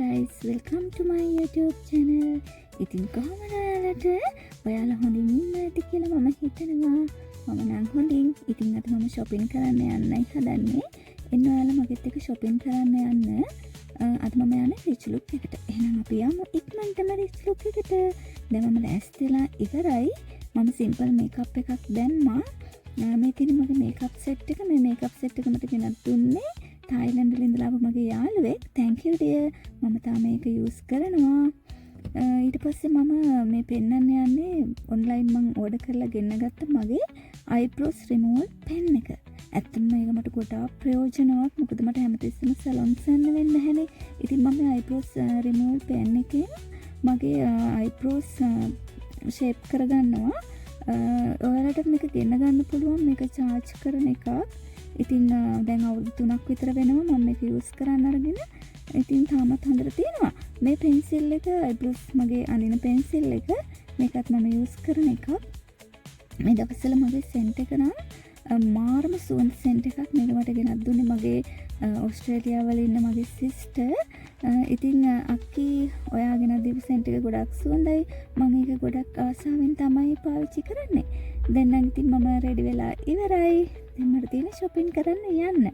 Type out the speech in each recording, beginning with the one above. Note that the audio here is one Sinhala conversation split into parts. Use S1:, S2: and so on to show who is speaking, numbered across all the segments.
S1: guys, welcome to my YouTube channel. ඉතින් කොහොමද ඔයාලා හොඳින් ඉන්න ඇති කියලා මම හිතනවා. මම නම් හොඳින්. ඉතින් අද මම shopping කරන්න යන්නයි හදන්නේ. එන්න ඔයාලා මගෙත් එක්ක shopping කරන්න යන්න. අද මම යන්නේ rich look එකට. එහෙනම් අපි යමු ඉක්මනටම rich look එකට. දැන් මම ලෑස්තිලා ඉවරයි. මම simple makeup එකක් දැම්මා. මේ තියෙන මගේ makeup set එක. මේ makeup set එක මට ගෙනත් දුන්නේ Thailand වලින් ඉඳලා මගේ යාළුවෙක්. Thank you dear. මම තාම මේක use කරනවා. ඊට පස්සේ මම මේ පෙන්නන්න යන්නේ online මම order කරලා ගෙන්න ගත්ත මගේ eyebrows removal pen එක. ඇත්තටම මේක මට ගොඩාක් ප්‍රයෝජනවත්. මොකද මට හැමතිස්සෙම salons යන්න වෙන්නේ නැහැනේ. ඉතින් මම eyebrows removal pen එකෙන් මගේ eyebrows shape කරගන්නවා. ඔයාලට මේක ගෙන්න ගන්න පුළුවන්. මේක charge කරන එකක්. ඉතින් දැන් අවුරුදු 3ක් විතර වෙනවා මම මේක යූස් කරන්න අරගෙන. ඉතින් තාමත් හොඳට තියෙනවා. මේ පෙන්සිල් එක eyebrows මගේ අඳින පෙන්සිල් එක මේකත් මම යූස් කරන එකක්. මේ දවස්වල මගේ සෙන්ට් එක නම් මාරම සුවඳ සෙන්ට් එකක්. මේක මට ගෙනත් දුන්නේ මගේ ඕස්ට්‍රේලියාව වල ඉන්න මගේ සිස්ටර්. ඉතින් අක්කි ඔයා ගෙනත් දීපු සෙන්ට් එක ගොඩක් සුවඳයි. මම ඒක ගොඩක් ආසාවෙන් තමයි පාවිච්චි කරන්නේ. දැන් නම් ඉතින් මම රෙඩි වෙලා ඉවරයි. දැන් මට තියෙන shopping කරන්න යන්න.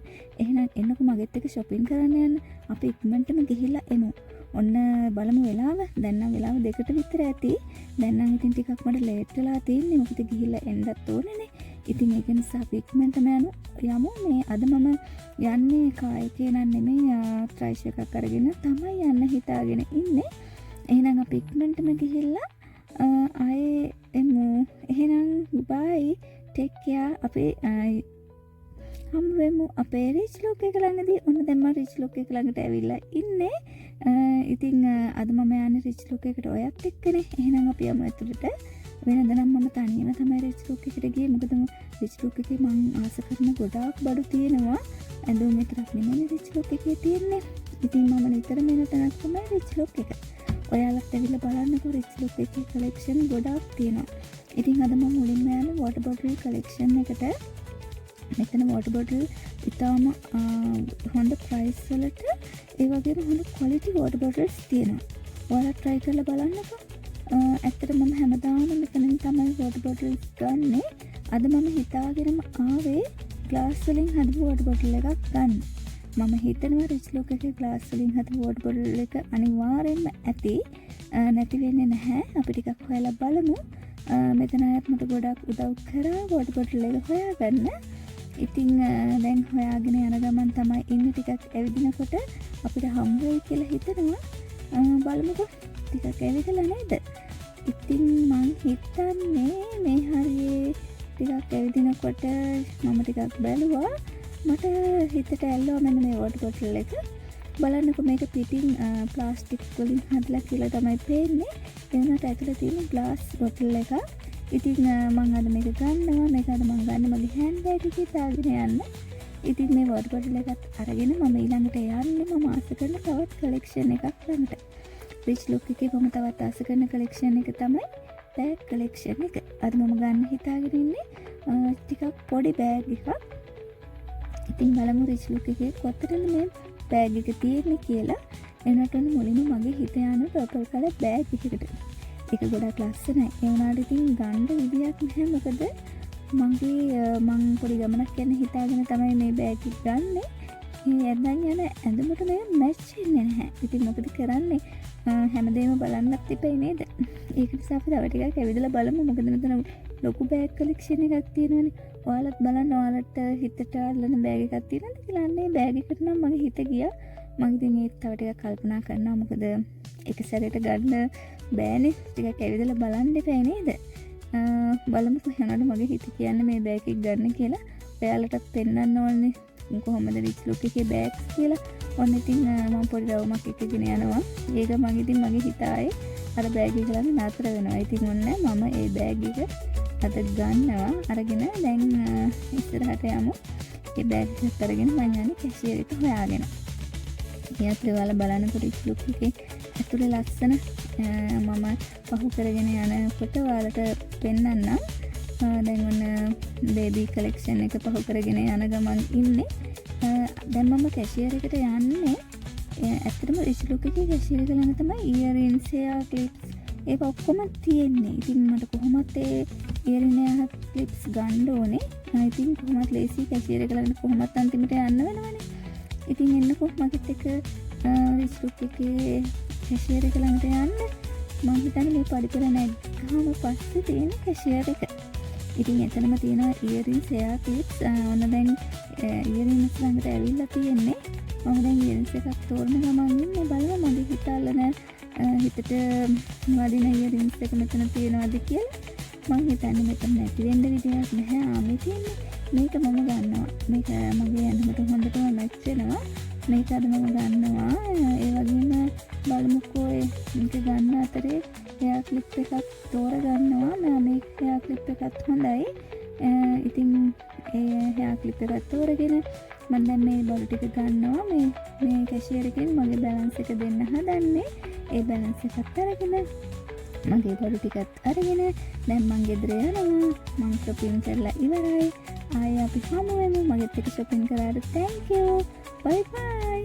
S1: එහෙනම් එන්නකො මගෙත් එක්ක shopping කරන්න යන්න. අපි ඉක්මනටම ගිහිල්ලා එමු. ඔන්න බලමු වෙලාව. දැන් නම් වෙලාව 2ට විතර ඇති. දැන් නම් ඉතින් ටිකක් මට ලේට් වෙලා තියෙන්නේ. මොකද ගිහිල්ලා එන්නත් ඕනේනේ. ඉතින් ඒක නිසා අපි ඉක්මනටම යමු. මේ අද මම යන්නේ කායකේ නම් නෙමෙයි ට්‍රයිස් එකක් අරගෙන තමයි යන්න හිතාගෙන ඉන්නේ. එහෙනම් අපි ඉක්මනටම ගිහිල්ලා ආයේ එමු. එහෙනම් bye. take care. අපි හම්බෙමු අපේ rich look එක ළඟදී. ඔන්න දැන් මම rich look එක ළඟට ඇවිල්ලා ඉන්නේ. ඉතින් අද මම යන්නේ rich look එකට ඔයත් එක්කනේ. එහෙනම් අපි යමු ඇතුළට. වෙනද නම් මම තනියම තමයි rich look එකට ගියේ. මොකද rich look එකේ මම ආස කරන ගොඩාක් බඩු තියෙනවා. ඇඳුම් විතරක් නෙමෙයි rich look එකේ තියෙන්නේ. ඉතින් මම නිතරම එන තැනක් තමයි rich look එක. ඔයාලත් ඇවිල්ලා බලන්නකෝ rich look එකේ collection ගොඩාක් තියෙනවා. ඉතින් අද මම මුලින්ම යන්නේ water bottle collection එකට. මෙතන water bottle ඉතාලම හොඳ price වලට ඒ වගේම හොඳ quality water bottles තියෙනවා. ඔයාලා try කරලා බලන්නකෝ. ඇත්තට මම හැමදාම මෙතනින් තමයි water bottles ගන්නෙ. අද මම හිතාගෙනම ආවේ glass වලින් හදපු water bottle එකක් ගන්න. මම හිතනවා rich look එකේ glass වලින් හදපු water bottle එක අනිවාර්යෙන්ම ඇති. නැති වෙන්නේ නැහැ. අපි ටිකක් හොයලා බලමු. මෙතන අයත් මට ගොඩක් උදව් කරා water bottle එක හොයාගන්න. ඉතින් දැන් හොයාගෙන යන ගමන් තමයි ඉන්නේ. ටිකක් ඇවිදිනකොට අපිට හම්බ වෙයි කියලා හිතනවා. බලමුකෝ ටිකක් ඇවිදලා නේද? ඉතින් මං හිතන්නේ මේ හරියේ ටිකක් ඇවිදිනකොට මම ටිකක් බැලුවා. මට හිතට ඇල්ලුවා මෙන්න මේ water bottle එක. බලන්නකෝ මේක පිටින් ප්ලාස්ටික් වලින් හදලා කියලා තමයි පේන්නේ. ඒ වුණාට ඇතුලේ තියෙන glass bottle එක. ඉතින් මම අද මේක ගන්නවා. මේක අද මම ගන්න මගේ hand bag එකේ දාගෙන යන්න. ඉතින් මේ water bottle එකත් අරගෙන මම ඊළඟට යන්නේ මම ආස කරන තවත් collection එකක් ළඟට. rich look එකේ මම තවත් ආස කරන collection එක තමයි bag collection එක. අද මම ගන්න හිතාගෙන ඉන්නේ ටිකක් පොඩි bag එකක්. ඉතින් බලමු rich look එකේ කොතරම් මේ bag එක තියෙන්නේ කියලා. එනට මුලින්ම මගේ හිත යන purple color bag එකකට. ඒක ගොඩක් ලස්සනයි. ඒ වුණාට ඉතින් ගන්න විදියක් නැහැ. මොකද මං පොඩි ගමනක් යන හිතාගෙන තමයි මේ බෑග් එක ගන්නෙ. මේ ඇඳන් යන ඇඳුමට මේ මැච් වෙන්නේ නැහැ. ඉතින් මොකද කරන්නේ? හැමදේම බලන්නත් ඉපේ නේද? ඒක නිසා අපි තව ටිකක් ඇවිදලා බලමු. මොකද මෙතන ලොකු බෑග් කලෙක්ෂන් එකක් තියෙනවානේ. ඔයාලත් බලන්න ඔයාලට හිතට අල්ලන බෑග් එකක් තියෙනවද කියලා. අන්නේ බෑග් එකට නම් මගේ හිත ගියා. මම ඉතින් ඒක තව ටිකක් කල්පනා කරනවා. මොකද එක සැරේට ගන්න බෑනේ. ටිකක් ඇවිදලා බලන්න ඉපේ නේද? බලමු කොහොමද මගේ හිත කියන්නේ මේ බෑග් එක ගන්න කියලා. ඔයාලටත් පෙන්වන්න ඕනේ කොහොමද rich look එකේ බෑග්ස් කියලා. ඔන්න ඉතින් මම පොඩි රවුමක් එකගෙන යනවා. ඒක මම ඉතින් මගේ හිත ආයේ අර බෑග් එක ළඟ නතර වෙනවා. ඉතින් ඔන්න මම ඒ බෑග් එක අද ගන්නවා. අරගෙන දැන් ඉස්සරහට යමු. ඒ බෑග් එකත් අරගෙන මම යන්නේ කැෂියර් එක හොයාගෙන. ඊයත් ඔයාලා බලනකොට rich look එකේ ඇතුලේ ලස්සන මම පහු කරගෙන යනකොට ඔයාලට පෙන්නන්නම්. දැන් ඔන්න බේබි කලෙක්ෂන් එක පහු කරගෙන යන ගමන් ඉන්නේ. දැන් මම කැෂියර් එකට යන්නේ ඇත්තටම රිච් ලුක් එකේ කැෂියර් එක ළඟ තමයි ඉයරින්ස් එයා ක්ලිප්ස් ඒක ඔක්කොම තියෙන්නේ. ඉතින් මට කොහොමත් ඒ ඉයරින් එයා ක්ලිප්ස් ගන්න ඕනේ. ඉතින් කොහොමත් ලේසි කැෂියර් එක ළඟට කොහොමත් අන්තිමට යන්න වෙනවනේ. ඉතින් එන්නකො මගෙත් එක රිච් ලුක් එකේ කැෂියර් එක ළඟට යන්න. මම හිතන්නේ මේ පඩිපෙළ නැග්ගාම පස්සේ තියෙන කැෂියර් එක. ඉතින් එතනම තියෙනවා ඉයරින්ස් එයා ක්ලිප්ස්. ඔන්න දැන් ඉයරින්ස් ළඟට ඇවිල්ලා තියෙන්නේ. මම දැන් ඉයරින්ස් එකක් තෝරන ගමන් ඉන්නේ. බලමු මගේ හිතල්ලන හිතට වදින ඉයරින්ස් එක මෙතන තියෙනවද කියලා. මම හිතන්නේ මෙතන නැති වෙන්න විදියක් නැහැ. මේ තියෙන්නේ. මේක මම ගන්නවා. මේක මගේ ඇඳුමට හොඳටම මැච් වෙනවා. මේක අද මම ගන්නවා. ඒ වගේම බලමුකෝ මේක ගන්න අතරේ එයා ක්ලිප් එකක් තෝරගන්නවා. මම මේ එයා ක්ලිප් එකත් හොඳයි. ඉතින් ඒ එයා ක්ලිප් එකත් තෝරගෙන මම දැන් මේ බඩු ටික ගන්නවා. මේ කැෂියර් එකෙන් මගේ බැලන්ස් එක දෙන්න හදන්නේ. ඒ බැලන්ස් එකත් අරගෙන මගේ බඩු ටිකත් අරගෙන දැන් මං ගෙදර යනවා. මං shopping කරලා ඉවරයි. ආයෙ අපි හමු වෙමු. මගෙත් එක්ක shopping කරාට thank you. bye bye.